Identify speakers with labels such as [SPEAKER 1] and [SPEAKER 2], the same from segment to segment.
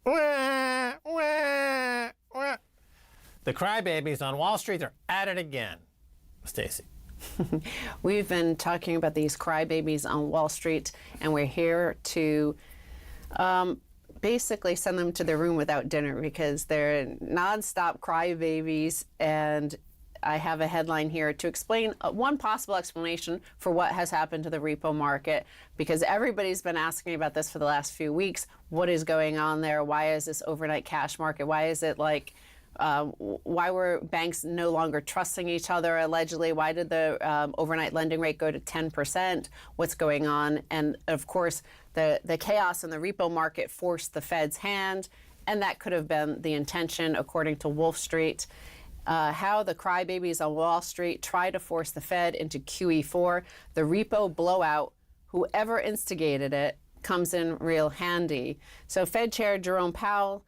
[SPEAKER 1] Wah, wah, wah. The crybabies on Wall Street are at it again. Stacy.
[SPEAKER 2] We've been talking about these crybabies on Wall Street, and we're here to basically send them to their room without dinner because they're nonstop crybabies. And I have a headline here to explain one possible explanation for what has happened to the repo market, because everybody's been asking about this for the last few weeks. What is going on there? Why is this overnight cash market? Why is it like why were banks no longer trusting each other, allegedly? Why did the overnight lending rate go to 10%? What's going on? And of course, the chaos in the repo market forced the Fed's hand, and that could have been the intention, according to Wolf Street. How the crybabies on Wall Street try to force the Fed into QE4. The repo blowout, whoever instigated it, comes in real handy. So Fed Chair Jerome Powell,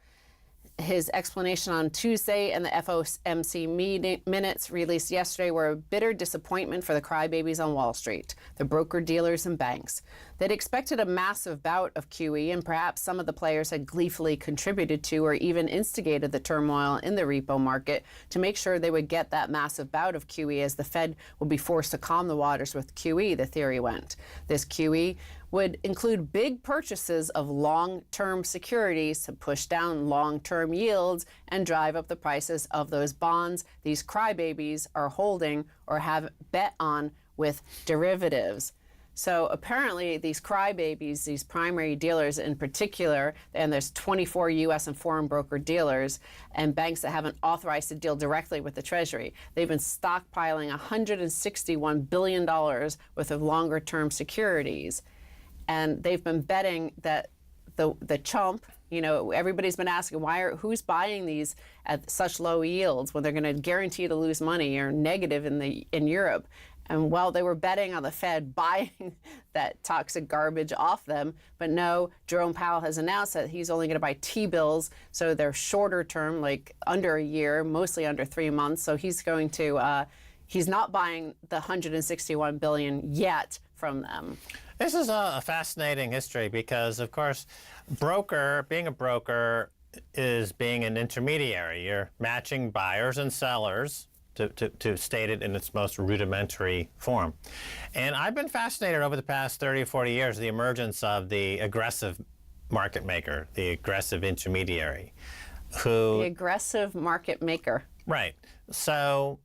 [SPEAKER 2] his explanation on Tuesday and the FOMC minutes released yesterday were a bitter disappointment for the crybabies on Wall Street, the broker-dealers and banks. They'd expected a massive bout of QE, and perhaps some of the players had gleefully contributed to or even instigated the turmoil in the repo market to make sure they would get that massive bout of QE as the Fed would be forced to calm the waters with QE, the theory went. This QE would include big purchases of long-term securities to push down long-term yields and drive up the prices of those bonds these crybabies are holding or have bet on with derivatives. So apparently these crybabies, these primary dealers in particular, and there's 24 U.S. and foreign broker dealers and banks that haven't authorized to deal directly with the Treasury, they've been stockpiling $161 billion worth of longer-term securities. And they've been betting that the chump, you know, everybody's been asking who's buying these at such low yields when they're going to guarantee to lose money or negative in Europe. And well, they were betting on the Fed buying that toxic garbage off them. But no, Jerome Powell has announced that he's only going to buy T-bills. So they're shorter term, like under a year, mostly under 3 months. So he's going to, he's not buying the $161 billion yet from them.
[SPEAKER 1] This is a fascinating history because, of course, being a broker is being an intermediary. You're matching buyers and sellers, to state it in its most rudimentary form. And I've been fascinated over the past 30 or 40 years with the emergence of the aggressive market maker, the aggressive intermediary. The
[SPEAKER 2] aggressive market maker.
[SPEAKER 1] Right. So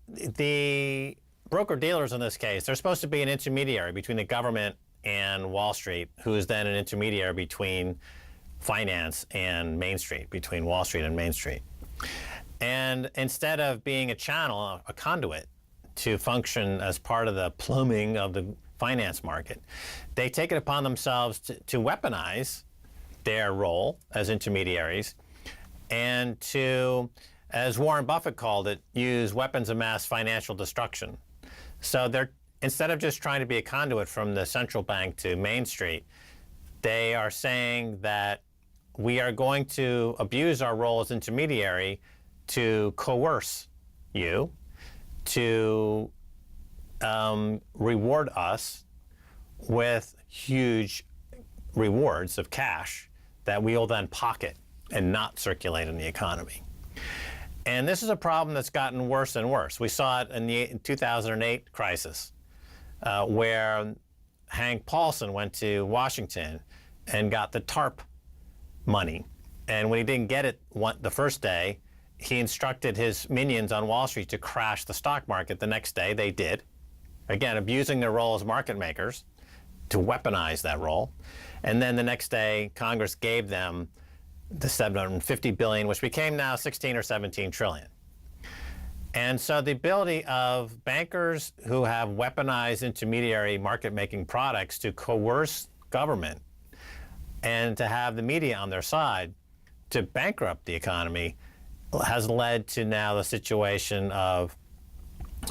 [SPEAKER 1] the broker-dealers in this case, they're supposed to be an intermediary between the government and Wall Street, who is then an intermediary between finance and Main Street, between Wall Street and Main Street. And instead of being a channel, a conduit to function as part of the plumbing of the finance market, they take it upon themselves to weaponize their role as intermediaries and to, as Warren Buffett called it, use weapons of mass financial destruction. So they're, instead of just trying to be a conduit from the central bank to Main Street, they are saying that we are going to abuse our role as intermediary to coerce you, to reward us with huge rewards of cash that we will then pocket and not circulate in the economy. And this is a problem that's gotten worse and worse. We saw it in the 2008 crisis, where Hank Paulson went to Washington and got the TARP money. And when he didn't get it the first day, he instructed his minions on Wall Street to crash the stock market the next day. They did. Again, abusing their role as market makers to weaponize that role. And then the next day, Congress gave them the $750 billion, which became now 16 or 17 trillion. And so the ability of bankers who have weaponized intermediary market-making products to coerce government and to have the media on their side to bankrupt the economy has led to now the situation of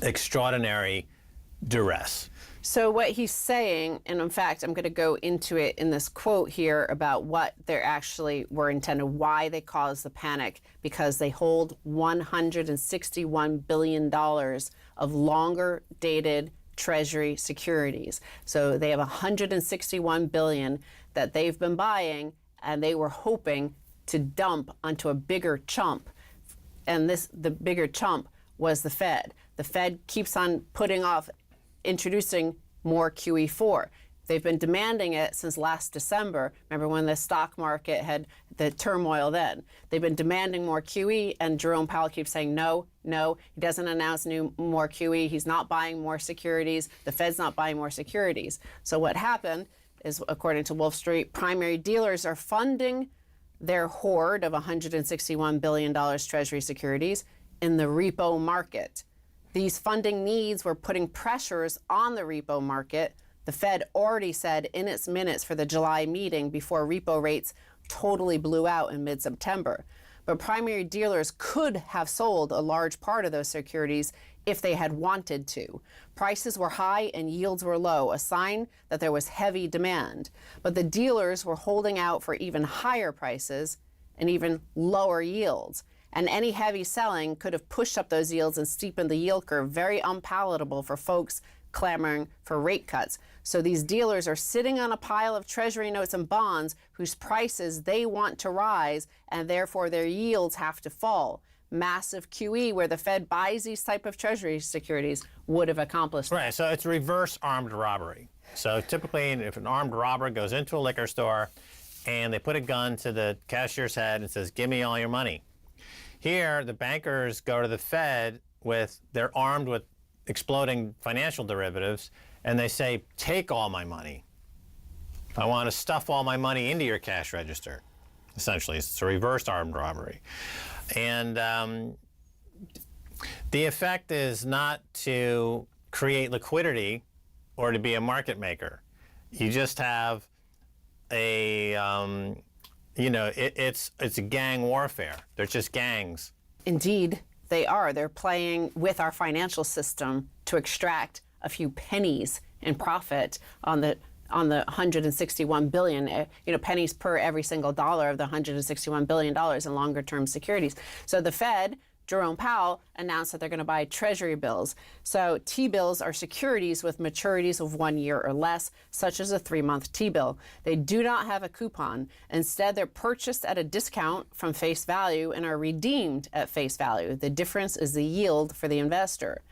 [SPEAKER 1] extraordinary duress.
[SPEAKER 2] So what he's saying, and in fact, I'm going to go into it in this quote here about what they actually were intended, why they caused the panic, because they hold $161 billion of longer dated Treasury securities. So they have $161 billion that they've been buying, and they were hoping to dump onto a bigger chump. And the bigger chump was the Fed. The Fed keeps on putting off introducing more QE4. They've been demanding it since last December. Remember when the stock market had the turmoil then? They've been demanding more QE, and Jerome Powell keeps saying no, no. He doesn't announce more QE. He's not buying more securities. The Fed's not buying more securities. So what happened is, according to Wall Street, primary dealers are funding their hoard of $161 billion Treasury securities in the repo market. These funding needs were putting pressures on the repo market. The Fed already said in its minutes for the July meeting before repo rates totally blew out in mid-September. But primary dealers could have sold a large part of those securities if they had wanted to. Prices were high and yields were low, a sign that there was heavy demand. But the dealers were holding out for even higher prices and even lower yields. And any heavy selling could have pushed up those yields and steepened the yield curve, very unpalatable for folks clamoring for rate cuts. So these dealers are sitting on a pile of Treasury notes and bonds whose prices they want to rise, and therefore their yields have to fall. Massive QE, where the Fed buys these type of Treasury securities, would have accomplished that.
[SPEAKER 1] Right, so it's reverse armed robbery. So typically, if an armed robber goes into a liquor store and they put a gun to the cashier's head and says, "Give me all your money." Here, the bankers go to the Fed they're armed with exploding financial derivatives, and they say, "Take all my money. I want to stuff all my money into your cash register." Essentially, it's a reverse armed robbery. And the effect is not to create liquidity or to be a market maker. You just have it's a gang warfare. They're just gangs.
[SPEAKER 2] Indeed, they are. They're playing with our financial system to extract a few pennies in profit on the 161 billion, pennies per every single dollar of the $161 billion in longer term securities. So the Fed, Jerome Powell, announced that they're going to buy Treasury bills. So T-bills are securities with maturities of 1 year or less, such as a 3-month T-bill. They do not have a coupon. Instead, they're purchased at a discount from face value and are redeemed at face value. The difference is the yield for the investor.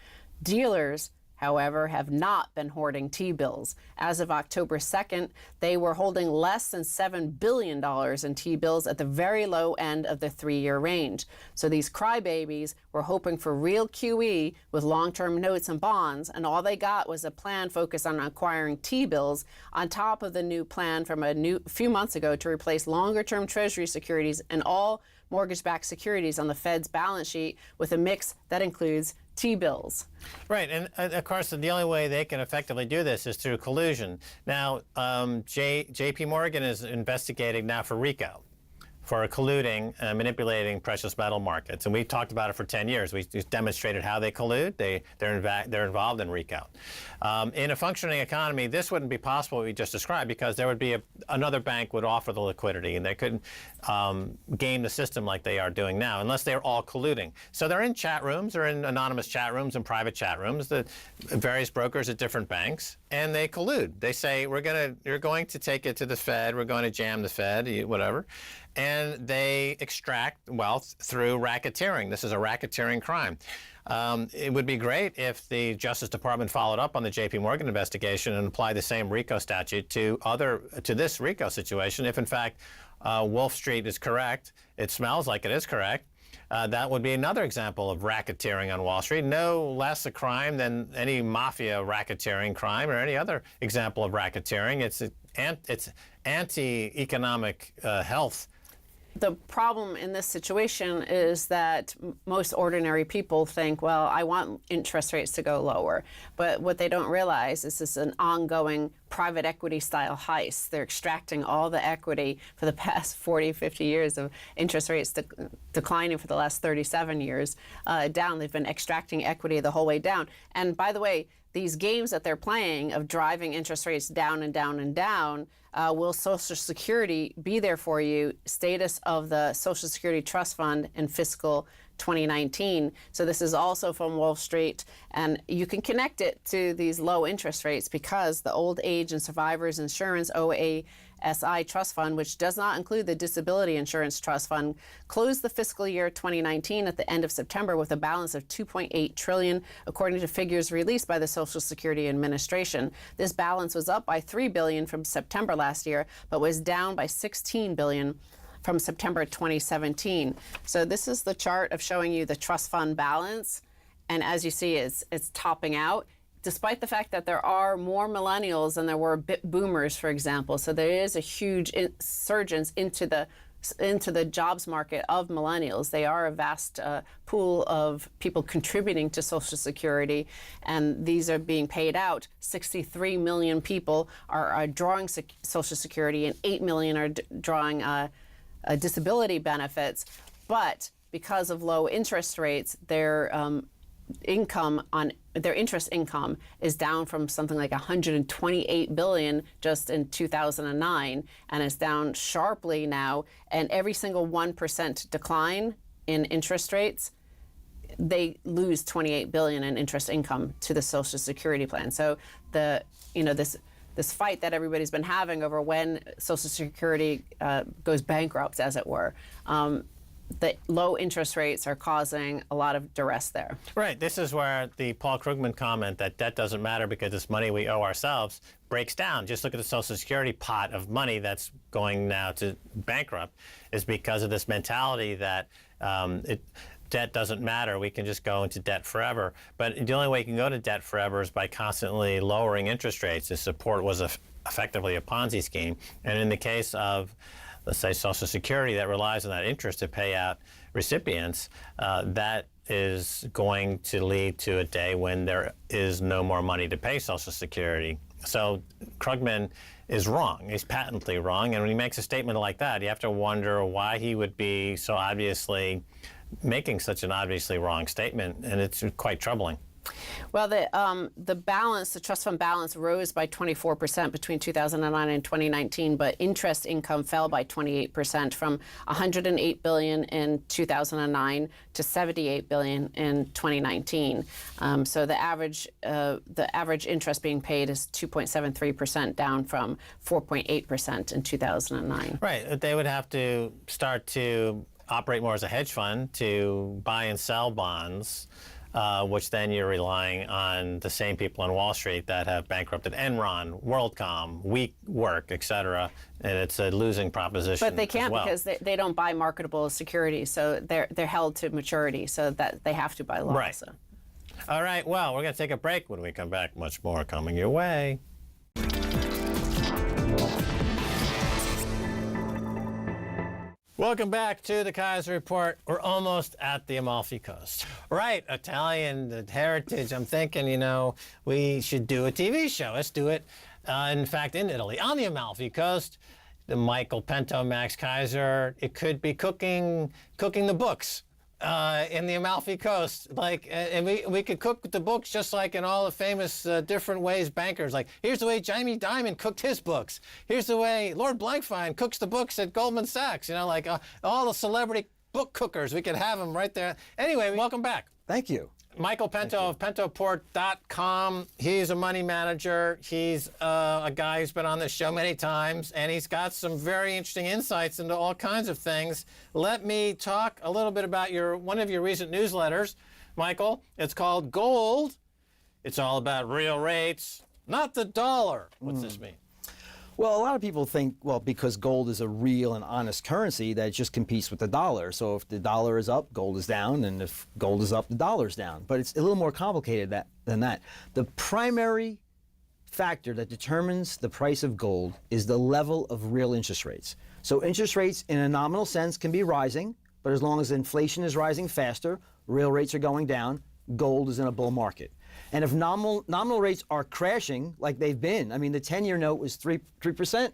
[SPEAKER 2] Dealers, however, have not been hoarding T-bills. As of October 2nd, they were holding less than $7 billion in T-bills at the very low end of the 3-year range. So these crybabies were hoping for real QE with long-term notes and bonds, and all they got was a plan focused on acquiring T-bills on top of the new plan from a few months ago to replace longer-term Treasury securities and all mortgage-backed securities on the Fed's balance sheet with a mix that includes T-bills.
[SPEAKER 1] Right, and of course, the only way they can effectively do this is through collusion. Now, J.P. Morgan is investigating now for RICO, for colluding and manipulating precious metal markets. And we've talked about it for 10 years. We demonstrated how they collude. They're involved in RICO. In a functioning economy, this wouldn't be possible what we just described, because there would be another bank would offer the liquidity, and they couldn't game the system like they are doing now, unless they're all colluding. So they're in chat rooms, or in anonymous chat rooms and private chat rooms, the various brokers at different banks, and they collude. They say, you're going to take it to the Fed, we're going to jam the Fed, whatever. And they extract wealth through racketeering. This is a racketeering crime. It would be great if the Justice Department followed up on the J.P. Morgan investigation and applied the same RICO statute to this RICO situation. If in fact Wolf Street is correct, it smells like it is correct. That would be another example of racketeering on Wall Street. No less a crime than any mafia racketeering crime or any other example of racketeering. It's anti-economic health.
[SPEAKER 2] The problem in this situation is that most ordinary people think, well, I want interest rates to go lower. But what they don't realize is this is an ongoing private equity style heist. They're extracting all the equity for the past 40, 50 years of interest rates declining for the last 37 years down. They've been extracting equity the whole way down. And by the way, these games that they're playing of driving interest rates down and down and down, will Social Security be there for you? Status of the Social Security Trust Fund in fiscal 2019. So this is also from Wall Street, and you can connect it to these low interest rates because the Old Age and Survivors Insurance, OAS, SI Trust Fund, which does not include the Disability Insurance Trust Fund, closed the fiscal year 2019 at the end of September with a balance of $2.8 trillion, according to figures released by the Social Security Administration. This balance was up by $3 billion from September last year, but was down by $16 billion from September 2017. So this is the chart of showing you the trust fund balance. And as you see, it's topping out, despite the fact that there are more millennials than there were boomers, for example. So there is a huge insurgence into the jobs market of millennials. They are a vast pool of people contributing to Social Security, and these are being paid out. 63 million people are drawing Social Security, and 8 million are drawing disability benefits. But because of low interest rates, their interest income is down from something like 128 billion just in 2009, and it's down sharply now. And every single 1% decline in interest rates, they lose 28 billion in interest income to the Social Security plan. So this fight that everybody's been having over when Social Security goes bankrupt, as it were. The low interest rates are causing a lot of duress there.
[SPEAKER 1] Right. This is where the Paul Krugman comment that debt doesn't matter because it's money we owe ourselves breaks down. Just look at the Social Security pot of money that's going now to bankrupt, is because of this mentality that debt doesn't matter. We can just go into debt forever. But the only way you can go to debt forever is by constantly lowering interest rates. The support was effectively a Ponzi scheme. And in the case of, let's say, Social Security that relies on that interest to pay out recipients, that is going to lead to a day when there is no more money to pay Social Security. So Krugman is wrong. He's patently wrong. And when he makes a statement like that, you have to wonder why he would be so obviously making such an obviously wrong statement, and it's quite troubling.
[SPEAKER 2] Well, the balance, the trust fund balance, rose by 24% between 2009 and 2019, but interest income fell by 28% from 108 billion in 2009 to 78 billion in 2019. So the average interest being paid is 2.73%, down from 4.8% in 2009.
[SPEAKER 1] Right. They would have to start to operate more as a hedge fund to buy and sell bonds, which then you're relying on the same people on Wall Street that have bankrupted Enron, WorldCom, WeWork, et cetera, and it's a losing proposition.
[SPEAKER 2] But they can't because they don't buy marketable securities, so they're held to maturity, so that they have to by law.
[SPEAKER 1] Right.
[SPEAKER 2] So.
[SPEAKER 1] All right, well, we're going to take a break. When we come back, much more coming your way. Welcome back to the Keiser Report. We're almost at the Amalfi Coast. Right, Italian heritage. I'm thinking, we should do a TV show. Let's do it, in fact, in Italy, on the Amalfi Coast. The Michael Pento, Max Keiser. It could be cooking the books in the Amalfi Coast. And we could cook the books just like in all the famous different ways bankers. Like, here's the way Jamie Dimon cooked his books. Here's the way Lord Blankfein cooks the books at Goldman Sachs. All the celebrity book cookers. We could have them right there. Anyway, welcome back.
[SPEAKER 3] Thank you.
[SPEAKER 1] Michael Pento of pentoport.com. He's a money manager. He's a guy who's been on this show many times, and he's got some very interesting insights into all kinds of things. Let me talk a little bit about one of your recent newsletters, Michael. It's called Gold. It's all about real rates, not the dollar. What's this mean?
[SPEAKER 3] Well, a lot of people think, because gold is a real and honest currency, that it just competes with the dollar. So if the dollar is up, gold is down, and if gold is up, the dollar's down. But it's a little more complicated than that. The primary factor that determines the price of gold is the level of real interest rates. So interest rates in a nominal sense can be rising, but as long as inflation is rising faster, real rates are going down, gold is in a bull market. And if nominal rates are crashing like they've been, the 10-year note was 3%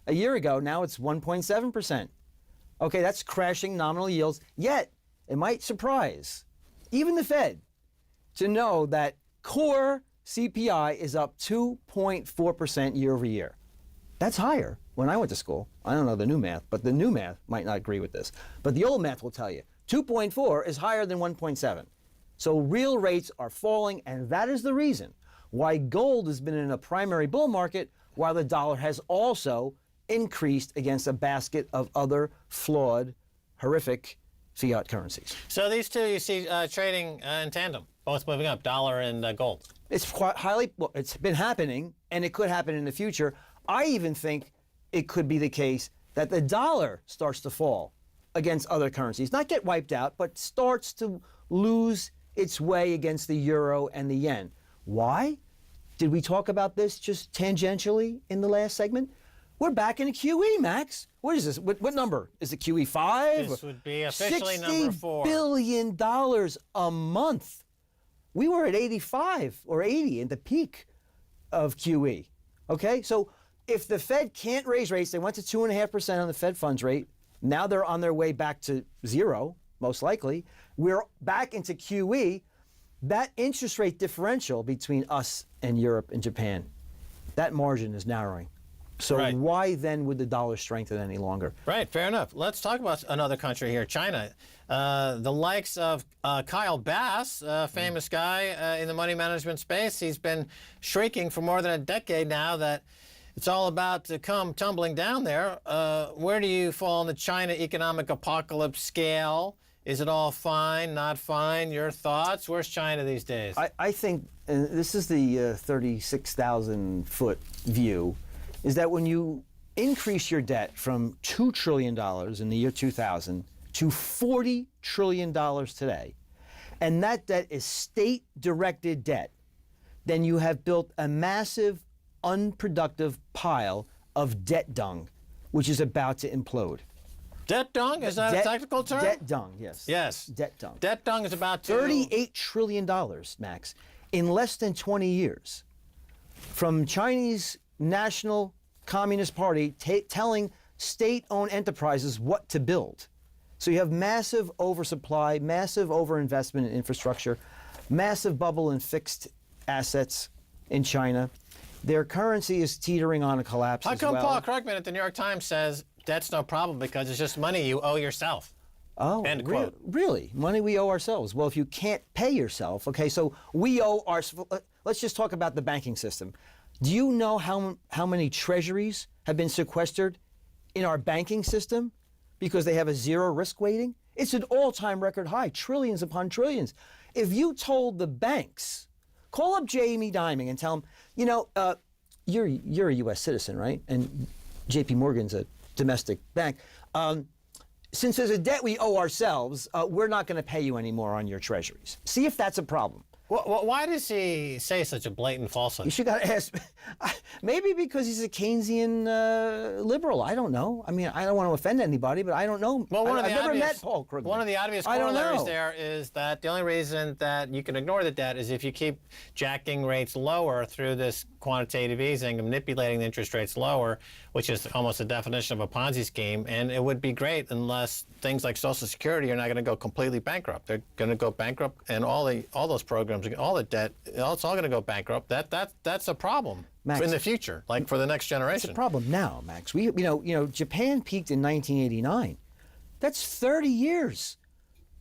[SPEAKER 3] a year ago, now it's 1.7%. Okay, that's crashing nominal yields. Yet, it might surprise even the Fed to know that core CPI is up 2.4% year over year. That's higher. When I went to school, I don't know the new math, but the new math might not agree with this. But the old math will tell you 2.4 is higher than 1.7. So real rates are falling, and that is the reason why gold has been in a primary bull market while the dollar has also increased against a basket of other flawed, horrific fiat currencies.
[SPEAKER 1] So these two you see trading in tandem, both moving up, dollar and gold.
[SPEAKER 3] It's quite highly, well, it's been happening, and it could happen in the future. I even think it could be the case that the dollar starts to fall against other currencies. Not get wiped out, but starts to lose its way against the euro and the yen. Why? Did we talk about this just tangentially in the last segment? We're back in a QE, Max. What is this? What number? Is it QE 5?
[SPEAKER 1] This would be officially number 4.
[SPEAKER 3] $60 billion a month. We were at 85 or 80 in the peak of QE. Okay, so if the Fed can't raise rates, they went to 2.5% on the Fed funds rate. Now they're on their way back to 0, most likely. We're back into QE. That interest rate differential between us and Europe and Japan, that margin is narrowing. So
[SPEAKER 1] Right.
[SPEAKER 3] why then would the dollar strengthen any longer?
[SPEAKER 1] Right, fair enough. Let's talk about another country here, China. The likes of Kyle Bass, a famous guy in the money management space, he's been shrieking for more than a decade now that it's all about to come tumbling down there. Where do you fall on the China economic apocalypse scale? Is it all fine, not fine? Your thoughts? Where's China these days?
[SPEAKER 3] I think, and this is the 36,000-foot view, is that when you increase your debt from $2 trillion in the year 2000 to $40 trillion today, and that debt is state-directed debt, then you have built a massive, unproductive pile of debt dung, which is about to implode.
[SPEAKER 1] Debt dung? Is that a technical term?
[SPEAKER 3] Debt dung, yes.
[SPEAKER 1] Yes.
[SPEAKER 3] Debt dung.
[SPEAKER 1] Debt dung is about to...
[SPEAKER 3] $38 trillion, Max, in less than 20 years. From Chinese National Communist Party telling state-owned enterprises what to build. So you have massive oversupply, massive overinvestment in infrastructure, massive bubble in fixed assets in China. Their currency is teetering on a collapse
[SPEAKER 1] How
[SPEAKER 3] as
[SPEAKER 1] come
[SPEAKER 3] well.
[SPEAKER 1] Paul Krugman at the New York Times says that's no problem because it's just money you owe yourself?
[SPEAKER 3] Oh,
[SPEAKER 1] End quote.
[SPEAKER 3] Really? Money we owe ourselves. Well, if you can't pay yourself, okay, so we owe our, let's just talk about the banking system. Do you know how many treasuries have been sequestered in our banking system because they have a 0 risk weighting? It's an all-time record high, trillions upon trillions. If you told the banks, call up Jamie Dimon and tell him, you know, you're a U.S. citizen, right? And J.P. Morgan's a domestic bank. Since there's a debt we owe ourselves, we're not going to pay you anymore on your treasuries. See if that's a problem.
[SPEAKER 1] Why does he say such a blatant falsehood?
[SPEAKER 3] You should got to ask. Maybe because he's a Keynesian liberal. I don't know. I mean, I don't want to offend anybody, but I don't know.
[SPEAKER 1] Well,
[SPEAKER 3] I've never met Paul Krugman.
[SPEAKER 1] One of the obvious
[SPEAKER 3] I don't
[SPEAKER 1] corollaries
[SPEAKER 3] know.
[SPEAKER 1] there is that the only reason that you can ignore the debt is if you keep jacking rates lower through this quantitative easing and manipulating the interest rates lower, which is almost the definition of a Ponzi scheme. And it would be great unless things like Social Security are not going to go completely bankrupt. They're going to go bankrupt, and all those programs, all the debt, it's all going to go bankrupt. That's a problem.
[SPEAKER 3] Max,
[SPEAKER 1] in the future, like for the next generation.
[SPEAKER 3] It's a problem now, Max. You know, Japan peaked in 1989. That's 30 years,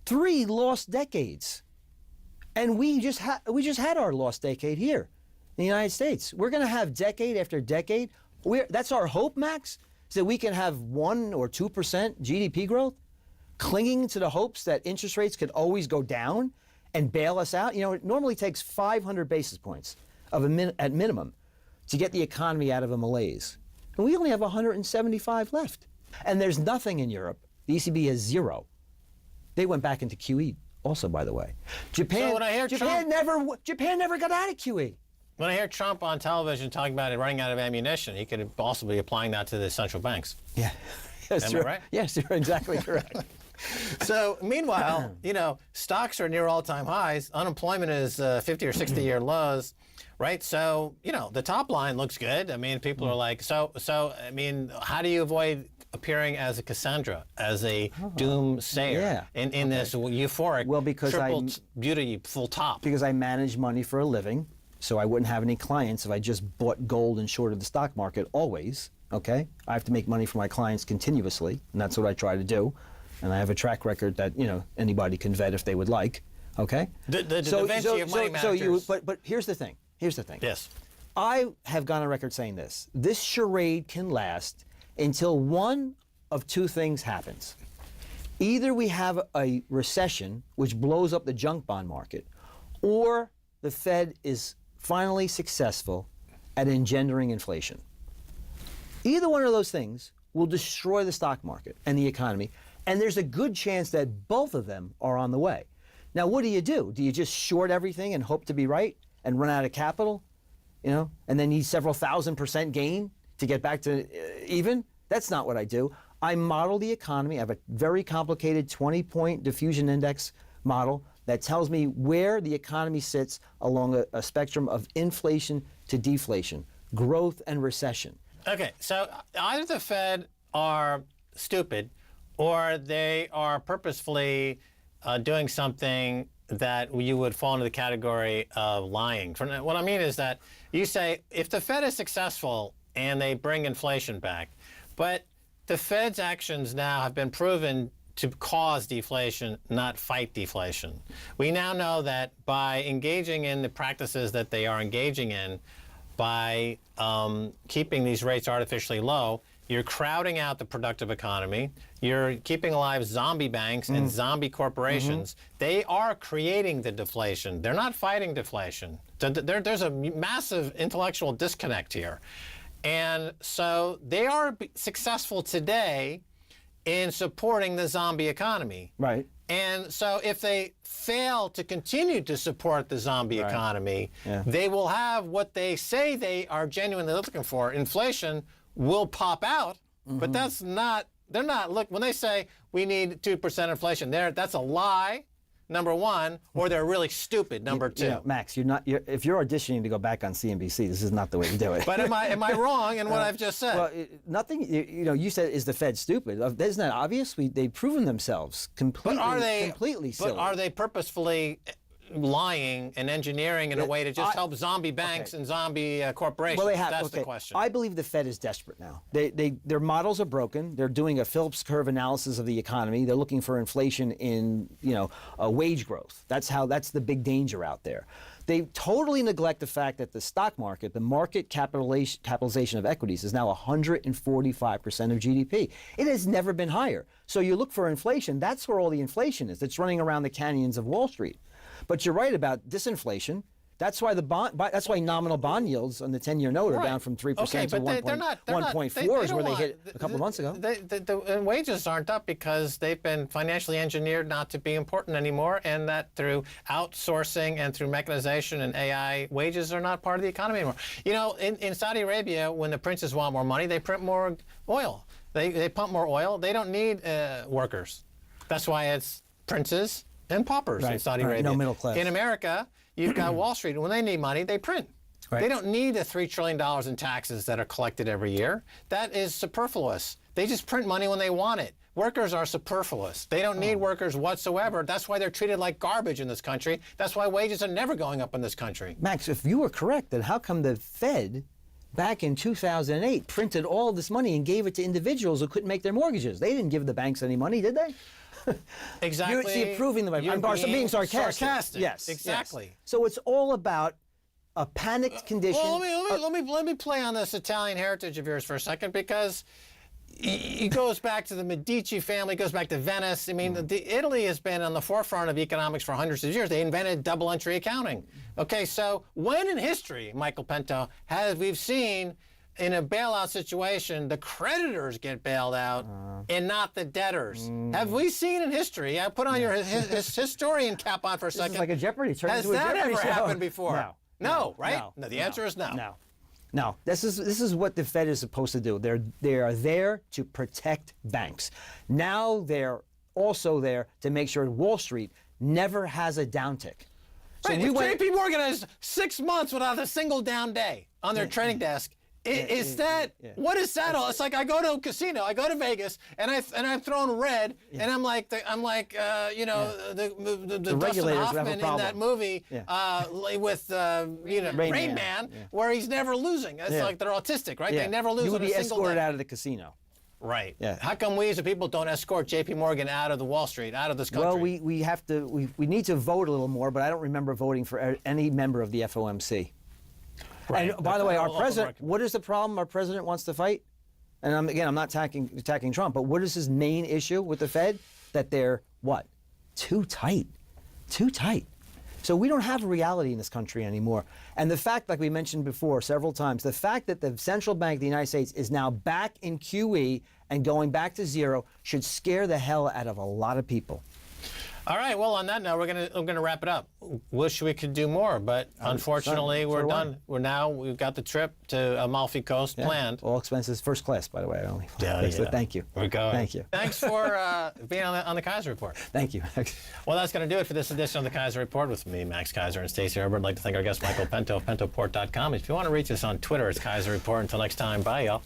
[SPEAKER 3] 3 lost decades, and we just had our lost decade here in the United States. We're going to have decade after decade. That's our hope, Max, is that we can have 1 or 2% GDP growth, clinging to the hopes that interest rates could always go down and bail us out. You know, it normally takes 500 basis points at minimum to get the economy out of a malaise. And we only have 175 left. And there's nothing in Europe. The ECB has 0. They went back into QE also, by the way. Japan never got out of QE.
[SPEAKER 1] When I hear Trump on television talking about it running out of ammunition, he could also be applying that to the central banks.
[SPEAKER 3] Yeah. That's
[SPEAKER 1] Am
[SPEAKER 3] true.
[SPEAKER 1] I right?
[SPEAKER 3] Yes, you're exactly correct.
[SPEAKER 1] So, meanwhile, you know, stocks are near all-time highs. Unemployment is 50 or 60-year lows, right? So, you know, the top line looks good. I mean, people are like, so. I mean, how do you avoid appearing as a Cassandra, as a doomsayer in this euphoric,
[SPEAKER 3] because
[SPEAKER 1] triple beauty full top?
[SPEAKER 3] Because I manage money for a living, so I wouldn't have any clients if I just bought gold and shorted the stock market always. Okay, I have to make money for my clients continuously, and that's what I try to do. And I have a track record that, you know, anybody can vet if they would like. Okay.
[SPEAKER 1] The Da Vinci of money managers.
[SPEAKER 3] But here's the thing. Here's the thing.
[SPEAKER 1] Yes.
[SPEAKER 3] I have gone on record saying this. This charade can last until one of two things happens. Either we have a recession, which blows up the junk bond market, or the Fed is finally successful at engendering inflation. Either one of those things will destroy the stock market and the economy, and there's a good chance that both of them are on the way. Now, what do? Do you just short everything and hope to be right and run out of capital, and then need several thousand% gain to get back to even? That's not what I do. I model the economy. I have a very complicated 20-point diffusion index model that tells me where the economy sits along a spectrum of inflation to deflation, growth and recession.
[SPEAKER 1] Okay, so either the Fed are stupid or they are purposefully doing something that you would fall into the category of lying. What I mean is that you say if the Fed is successful and they bring inflation back, but the Fed's actions now have been proven to cause deflation, not fight deflation. We now know that by engaging in the practices that they are engaging in, by keeping these rates artificially low, you're crowding out the productive economy. You're keeping alive zombie banks and zombie corporations. They are creating the deflation. They're not fighting deflation. There's a massive intellectual disconnect here. And so they are successful today in supporting the zombie economy.
[SPEAKER 3] Right.
[SPEAKER 1] And so if they fail to continue to support the zombie economy, they will have what they say they are genuinely looking for. Inflation will pop out, but that's not, they're not, look, when they say we need 2% inflation, that's a lie, number one, or they're really stupid, number two.
[SPEAKER 3] Max, if you're auditioning to go back on CNBC, this is not the way to do it.
[SPEAKER 1] But am I wrong in what I've just said?
[SPEAKER 3] Well, nothing. You said, is the Fed stupid? Isn't that obvious? They've proven themselves completely silly.
[SPEAKER 1] But are they purposefully lying and engineering in a way to just help zombie banks and zombie corporations?
[SPEAKER 3] Well, they have.
[SPEAKER 1] That's the question.
[SPEAKER 3] I believe the Fed is desperate now. Their models are broken. They're doing a Phillips curve analysis of the economy. They're looking for inflation in wage growth. That's the big danger out there. They totally neglect the fact that the stock market, the market capitalization of equities, is now 145% of GDP. It has never been higher. So you look for inflation. That's where all the inflation is. It's running around the canyons of Wall Street. But you're right about disinflation. That's why nominal bond yields on the 10-year note are down from 3% to 1.4 is where they hit a couple of months ago.
[SPEAKER 1] The wages aren't up because they've been financially engineered not to be important anymore, and that through outsourcing and through mechanization and AI, wages are not part of the economy anymore. In Saudi Arabia, when the princes want more money, they print more oil. They pump more oil. They don't need workers. That's why it's princes and paupers in Saudi Arabia.
[SPEAKER 3] No middle class.
[SPEAKER 1] In America, you've got Wall Street, and when they need money, they print. They don't need the $3 trillion in taxes that are collected every year. That is superfluous. They just print money when they want it. Workers are superfluous. They don't need workers whatsoever. That's why they're treated like garbage in this country. That's why wages are never going up in this country.
[SPEAKER 3] Max, if you were correct, then how come the Fed back in 2008 printed all this money and gave it to individuals who couldn't make their mortgages? They didn't give the banks any money, did they?
[SPEAKER 1] Exactly.
[SPEAKER 3] You're proving them. I'm being sarcastic.
[SPEAKER 1] Yes, exactly.
[SPEAKER 3] Yes. So it's all about a panicked condition.
[SPEAKER 1] Well, let me play on this Italian heritage of yours for a second, because it goes back to the Medici family, it goes back to Venice. I mean, Italy has been on the forefront of economics for hundreds of years. They invented double entry accounting. Okay, so when in history, Michael Pento, we've seen in a bailout situation, the creditors get bailed out and not the debtors. Have we seen in history? I put on your historian cap on for a second.
[SPEAKER 3] This is like a Jeopardy.
[SPEAKER 1] Has that ever happened before?
[SPEAKER 3] No,
[SPEAKER 1] right? No, the answer is no.
[SPEAKER 3] No. This is what the Fed is supposed to do. They are there to protect banks. Now they're also there to make sure Wall Street never has a downtick.
[SPEAKER 1] So JP Morgan has 6 months without a single down day on their trading desk. What is that all? It's like I go to a casino, I go to Vegas, and I'm thrown red, and I'm like the Dustin Hoffman in that movie with Rain Man, where he's never losing. It's like they're autistic, right? They never lose.
[SPEAKER 3] You would
[SPEAKER 1] on
[SPEAKER 3] be
[SPEAKER 1] a single
[SPEAKER 3] escorted
[SPEAKER 1] day.
[SPEAKER 3] out of the casino.
[SPEAKER 1] Right.
[SPEAKER 3] Yeah.
[SPEAKER 1] How come we as a people don't escort JP Morgan out of the Wall Street, out of this country?
[SPEAKER 3] Well, we need to vote a little more, but I don't remember voting for any member of the FOMC. Right. And by the way, our president, what is the problem our president wants to fight? and I'm not attacking Trump, but what is his main issue with the Fed? That they're what? Too tight. Too tight. So we don't have a reality in this country anymore. And the fact, like we mentioned before several times, the fact that the central bank of the United States is now back in QE and going back to zero should scare the hell out of a lot of people.
[SPEAKER 1] All right. Well, on that note, we're gonna wrap it up. Wish we could do more, but unfortunately, we're done. We've got the trip to Amalfi Coast planned.
[SPEAKER 3] All expenses first class, by the way. Only.
[SPEAKER 1] Yeah.
[SPEAKER 3] So thank you.
[SPEAKER 1] We're going.
[SPEAKER 3] Thank you.
[SPEAKER 1] Thanks for being on the Keiser Report.
[SPEAKER 3] Thank you.
[SPEAKER 1] Well, that's going to do it for this edition of the Keiser Report with me, Max Keiser, and Stacy Herbert. I'd like to thank our guest, Michael Pento of pentoport.com. If you want to reach us on Twitter, it's Keiser Report. Until next time, bye, y'all.